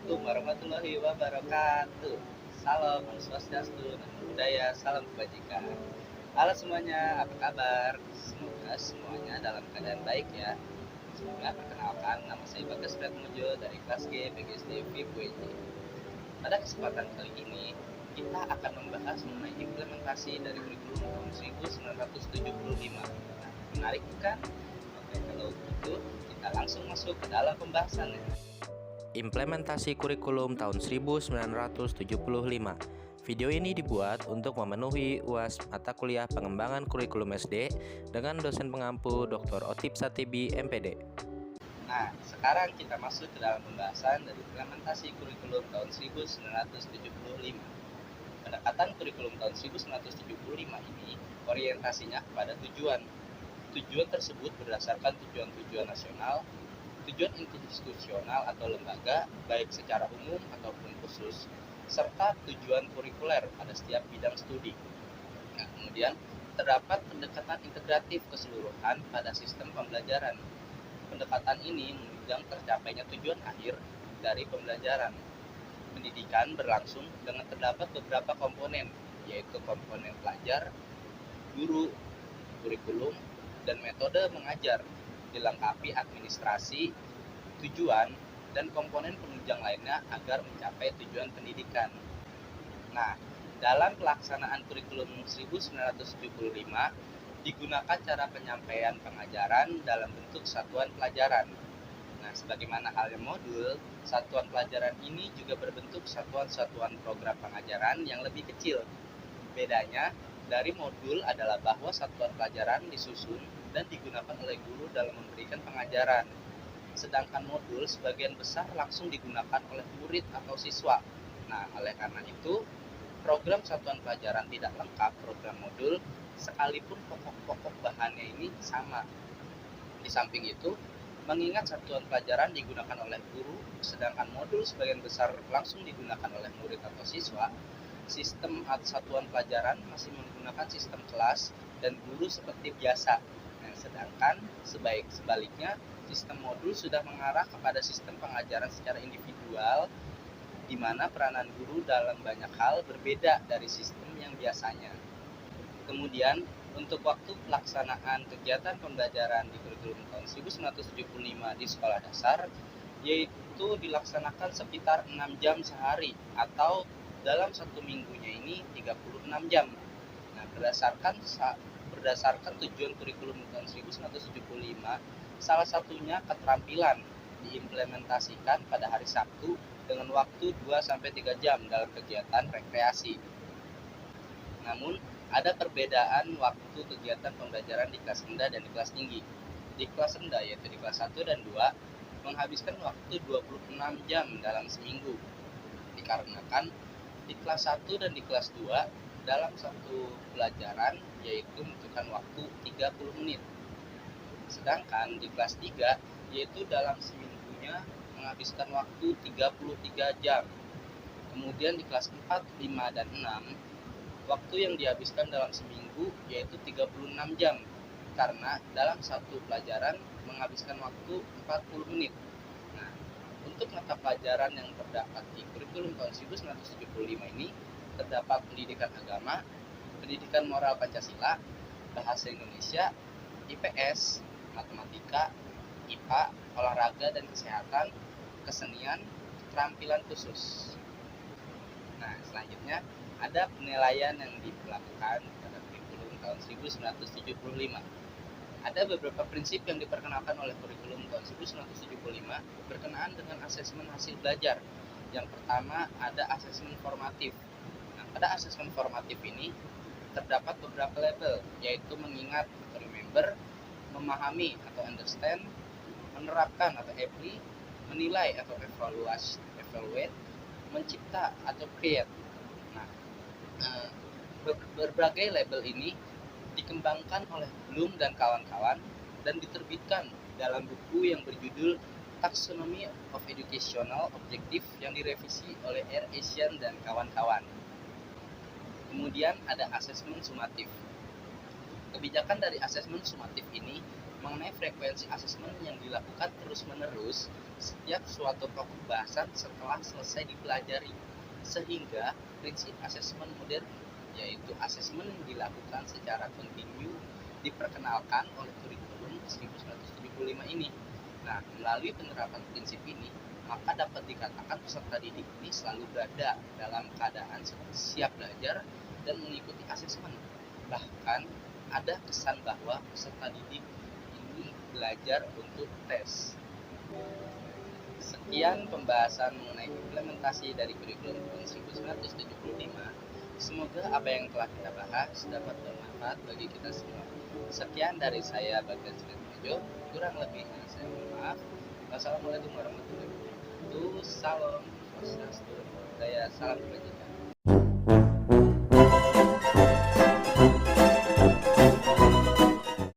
Assalamualaikum warahmatullahi wabarakatuh. Salam swastiastu, namo buddhaya, salam kebajikan. Halo semuanya, apa kabar? Semoga semuanya dalam keadaan baik ya. Semoga perkenalkan, nama saya Bagas Pratmojo dari kelas G PGSD VIP WJ. Pada kesempatan kali ini, kita akan membahas mengenai implementasi dari kurikulum tahun 1975. Menarik bukan? Oke, kalau begitu kita langsung masuk ke dalam pembahasannya. Implementasi kurikulum tahun 1975. Video ini dibuat untuk memenuhi UAS mata kuliah pengembangan kurikulum SD dengan dosen pengampu Dr. Otip Satibi, MPD. Nah, sekarang kita masuk ke dalam pembahasan dari implementasi kurikulum tahun 1975. Pendekatan kurikulum tahun 1975 ini orientasinya kepada tujuan. Tujuan tersebut berdasarkan tujuan-tujuan nasional, tujuan institusional atau lembaga, baik secara umum ataupun khusus, serta tujuan kurikuler pada setiap bidang studi. Nah, kemudian terdapat pendekatan integratif keseluruhan pada sistem pembelajaran. Pendekatan ini menunjang tercapainya tujuan akhir dari pembelajaran. Pendidikan berlangsung dengan terdapat beberapa komponen, yaitu komponen pelajar, guru, kurikulum, dan metode mengajar, dilengkapi administrasi, tujuan, dan komponen penunjang lainnya agar mencapai tujuan pendidikan. Nah, dalam pelaksanaan kurikulum 1975, digunakan cara penyampaian pengajaran dalam bentuk satuan pelajaran. Nah, sebagaimana halnya modul, satuan pelajaran ini juga berbentuk satuan-satuan program pengajaran yang lebih kecil. Bedanya dari modul adalah bahwa satuan pelajaran disusun dan digunakan oleh guru dalam memberikan pengajaran. Sedangkan modul sebagian besar langsung digunakan oleh murid atau siswa. Nah, oleh karena itu, program satuan pelajaran tidak lengkap program modul, sekalipun pokok-pokok bahannya ini sama. Di samping itu, mengingat satuan pelajaran digunakan oleh guru, sedangkan modul sebagian besar langsung digunakan oleh murid atau siswa, sistem satuan pelajaran masih menggunakan sistem kelas dan guru seperti biasa. Nah, sedangkan sebaliknya, sistem modul sudah mengarah kepada sistem pengajaran secara individual, di mana peranan guru dalam banyak hal berbeda dari sistem yang biasanya. Kemudian, untuk waktu pelaksanaan kegiatan pembelajaran di kurikulum tahun 1975 di sekolah dasar, yaitu dilaksanakan sekitar 6 jam sehari atau dalam satu minggunya ini 36 jam. Nah, berdasarkan tujuan kurikulum tahun 1975, salah satunya keterampilan diimplementasikan pada hari Sabtu dengan waktu 2-3 jam dalam kegiatan rekreasi. Namun, ada perbedaan waktu kegiatan pembelajaran di kelas rendah dan di kelas tinggi. Di kelas rendah, yaitu di kelas 1 dan 2, menghabiskan waktu 26 jam dalam seminggu. Dikarenakan di kelas 1 dan di kelas 2, dalam satu pelajaran, yaitu membutuhkan waktu 30 menit. Sedangkan di kelas 3, yaitu dalam seminggunya menghabiskan waktu 33 jam. Kemudian di kelas 4, 5, dan 6, waktu yang dihabiskan dalam seminggu yaitu 36 jam, karena dalam satu pelajaran menghabiskan waktu 40 menit. Nah, untuk mata pelajaran yang terdapat di kurikulum tahun 1975 ini, terdapat pendidikan agama, pendidikan moral Pancasila, bahasa Indonesia, IPS, matematika, IPA, olahraga dan kesehatan, kesenian, keterampilan khusus. Nah, selanjutnya ada penilaian yang dilakukan pada kurikulum tahun 1975. Ada beberapa prinsip yang diperkenalkan oleh kurikulum tahun 1975 berkenaan dengan asesmen hasil belajar. Yang pertama ada asesmen formatif. Nah, pada asesmen formatif ini terdapat beberapa level, yaitu mengingat atau remember, memahami atau understand, menerapkan atau apply, menilai atau evaluate, mencipta atau create. Nah, berbagai label ini dikembangkan oleh Bloom dan kawan-kawan dan diterbitkan dalam buku yang berjudul Taxonomy of Educational Objective yang direvisi oleh R. Asian dan kawan-kawan. Kemudian ada asesmen sumatif. Kebijakan dari asesmen sumatif ini mengenai frekuensi asesmen yang dilakukan terus-menerus setiap suatu topik bahasan setelah selesai dipelajari, sehingga prinsip asesmen modern, yaitu asesmen yang dilakukan secara kontinu, diperkenalkan oleh kurikulum 1975 ini. Nah, melalui penerapan prinsip ini, maka dapat dikatakan peserta didik ini selalu berada dalam keadaan siap belajar dan mengikuti asesmen. Bahkan ada kesan bahwa peserta didik ini belajar untuk tes. Sekian pembahasan mengenai implementasi dari kurikulum tahun 1975. Semoga apa yang telah kita bahas dapat bermanfaat bagi kita semua. Sekian dari saya, Bagas Retmojo. Kurang lebihnya saya mohon maaf. Wassalamualaikum warahmatullahi wabarakatuh. Salam swastiastu, budaya, salam kebajikan.